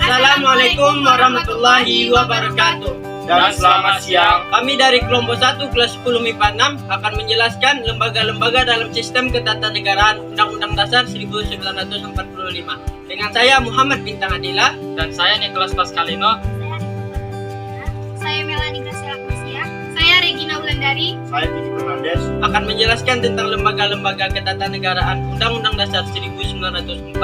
Assalamualaikum warahmatullahi wabarakatuh. Dan selamat siang. Kami dari kelompok 1 kelas 10 MIPA 6 akan menjelaskan lembaga-lembaga dalam sistem ketatanegaraan Undang-Undang Dasar 1945. Dengan saya Muhammad Bintang Adila Dan saya Nicholas Pascalino. Saya Melanie Graciela Kursia. Saya Regina Wulandari. Saya Vicky Fernandes. akan menjelaskan tentang lembaga-lembaga ketatanegaraan Undang-Undang Dasar 1945.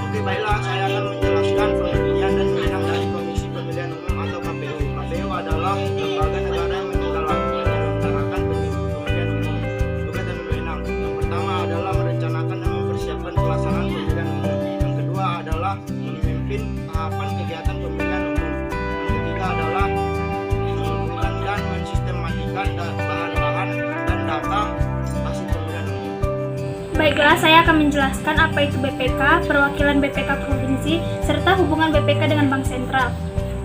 Oke, baiklah, saya akan menjelaskan pengertian dan wewenang dari Komisi Pemilihan Umum atau KPU. KPU adalah lembaga negara yang menyelenggarakan pemilihan umum. Tugas dan wewenang: yang pertama adalah merencanakan dan mempersiapkan pelaksanaan pemilihan umum. Yang kedua adalah memimpin tahapan kegiatan pemilihan umum. Yang ketiga adalah mengumpulkan dan mensistematikan bahan-bahan dan data hasil pemilihan umum. Baiklah, saya akan menjelaskan apa itu BPK, perwakilan BPK provinsi, serta hubungan BPK dengan Bank Sentral.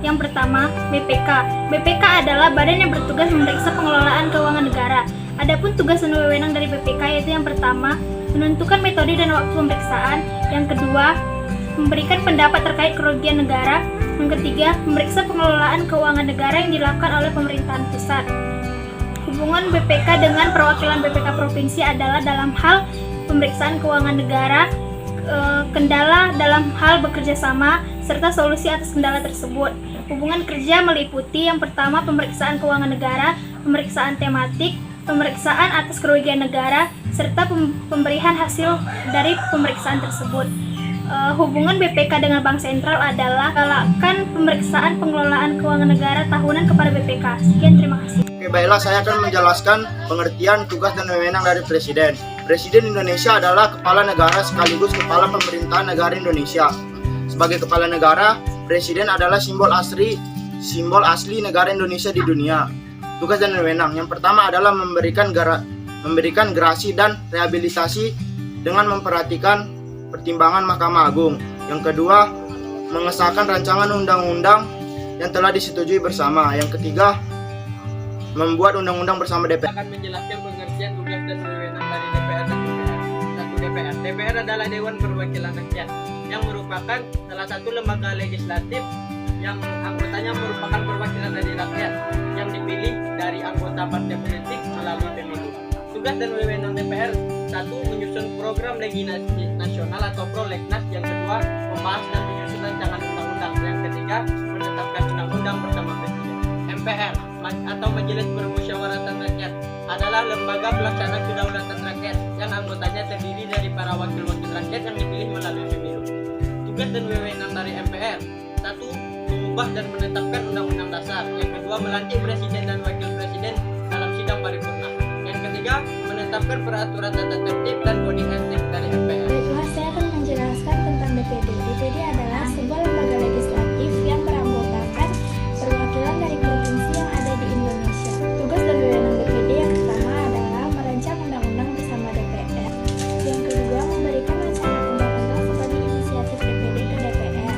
Yang pertama, BPK. BPK adalah badan yang bertugas memeriksa pengelolaan keuangan negara. Adapun tugas dan wewenang dari BPK yaitu yang pertama, menentukan metode dan waktu pemeriksaan. Yang kedua, memberikan pendapat terkait kerugian negara. Yang ketiga, memeriksa pengelolaan keuangan negara yang dilakukan oleh pemerintahan pusat. Hubungan BPK dengan perwakilan BPK provinsi adalah dalam hal pemeriksaan keuangan negara, kendala dalam hal bekerja sama, serta solusi atas kendala tersebut. Hubungan kerja meliputi yang pertama pemeriksaan keuangan negara, pemeriksaan tematik, pemeriksaan atas kerugian negara, serta pemberian hasil dari pemeriksaan tersebut. Hubungan BPK dengan Bank Sentral adalah melakukan pemeriksaan pengelolaan keuangan negara tahunan kepada BPK. Sekian, terima kasih. Oke, baiklah, saya akan menjelaskan pengertian tugas dan wewenang dari Presiden. Presiden Indonesia adalah kepala negara sekaligus kepala pemerintahan negara Indonesia. Sebagai kepala negara, Presiden adalah simbol asli negara Indonesia di dunia. Tugas dan wewenang: yang pertama adalah memberikan gerasi dan rehabilitasi dengan memperhatikan pertimbangan Mahkamah Agung. Yang kedua, mengesahkan rancangan undang-undang yang telah disetujui bersama. Yang ketiga, membuat undang-undang bersama DPR. Akan menjelaskan pengertian tugas dan wewenang dari DPR dan DPR. Satu, DPR. DPR adalah Dewan Perwakilan Rakyat yang merupakan salah satu lembaga legislatif yang anggotanya merupakan perwakilan dari rakyat yang dipilih dari anggota partai politik melalui pemilu. Tugas dan wewenang DPR: satu, menyusun program legislasi nasional atau prolegnas. Yang kedua, membahas dan menyusun rancangan undang-undang. Yang ketiga, menetapkan undang-undang bersama Presiden. MPR atau Majelis Permusyawaratan Rakyat adalah lembaga pelaksana kedaulatan rakyat yang anggotanya terdiri dari para wakil-wakil rakyat yang dipilih melalui pemilu. Tugas dan wewenang dari MPR: satu, mengubah dan menetapkan undang-undang dasar. Yang kedua, melantik presiden dan wakil presiden dalam sidang paripurna. Yang ketiga, menetapkan peraturan tata tertib dan kode etik dari MPR. Baiklah, saya akan menjelaskan tentang DPD. DPD adalah sebuah lembaga legislatif yang beranggotakan perwakilan dari provinsi yang ada di Indonesia. Tugas dan wewenang DPD yang pertama adalah merancang undang-undang bersama DPR. Yang kedua, memberikan rancangan undang-undang sebagai inisiatif DPD ke DPR.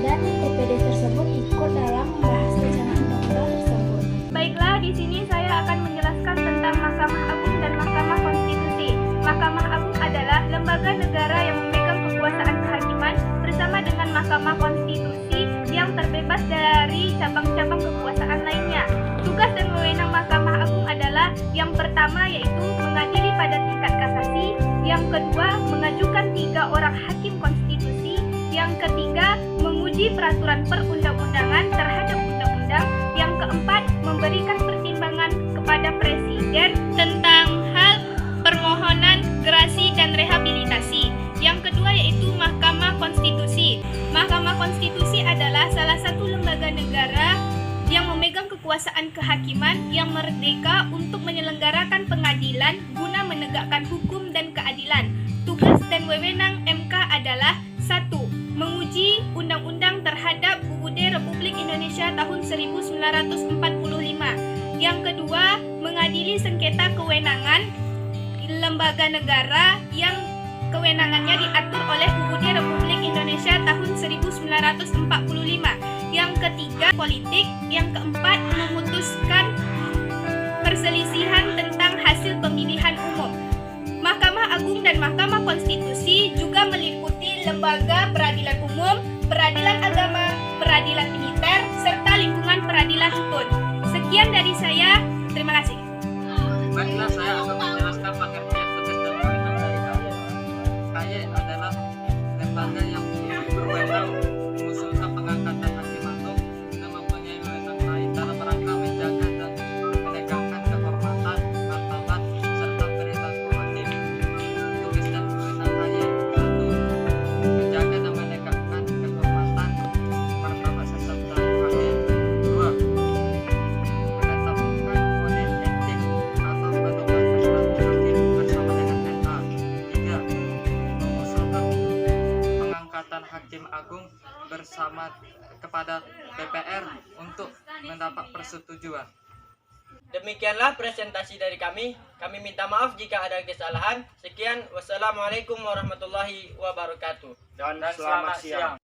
Dan DPD tersebut ikut dalam membahas rancangan undang-undang tersebut. Baiklah, di sini saya akan menjelaskan tentang Mahkamah Agung dan Mahkamah Konstitusi. Mahkamah Agung adalah lembaga negara yang memegang kekuasaan kehakiman bersama dengan Mahkamah Konstitusi yang terbebas dari cabang-cabang kekuasaan lainnya. Tugas dan wewenang Mahkamah Agung adalah yang pertama yaitu mengadili pada tingkat kasasi, yang kedua mengajukan 3 orang hakim konstitusi, yang ketiga menguji peraturan perundang-undangan terhadap undang-undang, yang keempat memberikan pertimbangan kepada Presiden tentang hal permohonan gerasi dan rehabilitasi. Yang kedua yaitu Mahkamah Konstitusi. Mahkamah Konstitusi adalah salah satu lembaga negara yang memegang kekuasaan kehakiman yang merdeka untuk menyelenggarakan pengadilan guna menegakkan hukum dan keadilan. Tugas dan wewenang MK adalah: 1. Menguji undang-undang terhadap UUD Republik Indonesia tahun 1945. Yang kedua, mengadili sengketa kewenangan lembaga negara yang kewenangannya diatur oleh UUD Republik Indonesia tahun 1945. Yang ketiga, politik. Yang keempat, memutuskan perselisihan tentang hasil pemilihan umum. Mahkamah Agung dan Mahkamah Konstitusi juga meliputi lembaga peradilan umum, peradilan agama, peradilan militer, serta lingkungan peradilan hukum. Sekian dari saya, terima kasih. Baiklah, saya akan menjelaskan pengertian tugas dan wewenang dari KY. KY adalah lembaga yang berwenang mengusulkan pengangkatan hakim agung dan mempunyai wewenang lain dalam rangka menjaga dan menegakkan kehormatan, martabat, serta perilaku hakim. Tugas dan wewenang KY: 1. Menjaga dan menegakkan kehormatan, martabat, serta perilaku hakim. 2. Menetapkan kode etik atau pedoman perilaku hakim bersama dengan MA. 3. Mengusulkan pengangkatan hakim agung bersama kepada DPR untuk mendapat persetujuan. Demikianlah presentasi dari kami. Kami minta maaf jika ada kesalahan. Sekian, wassalamualaikum warahmatullahi wabarakatuh. Dan selamat siang.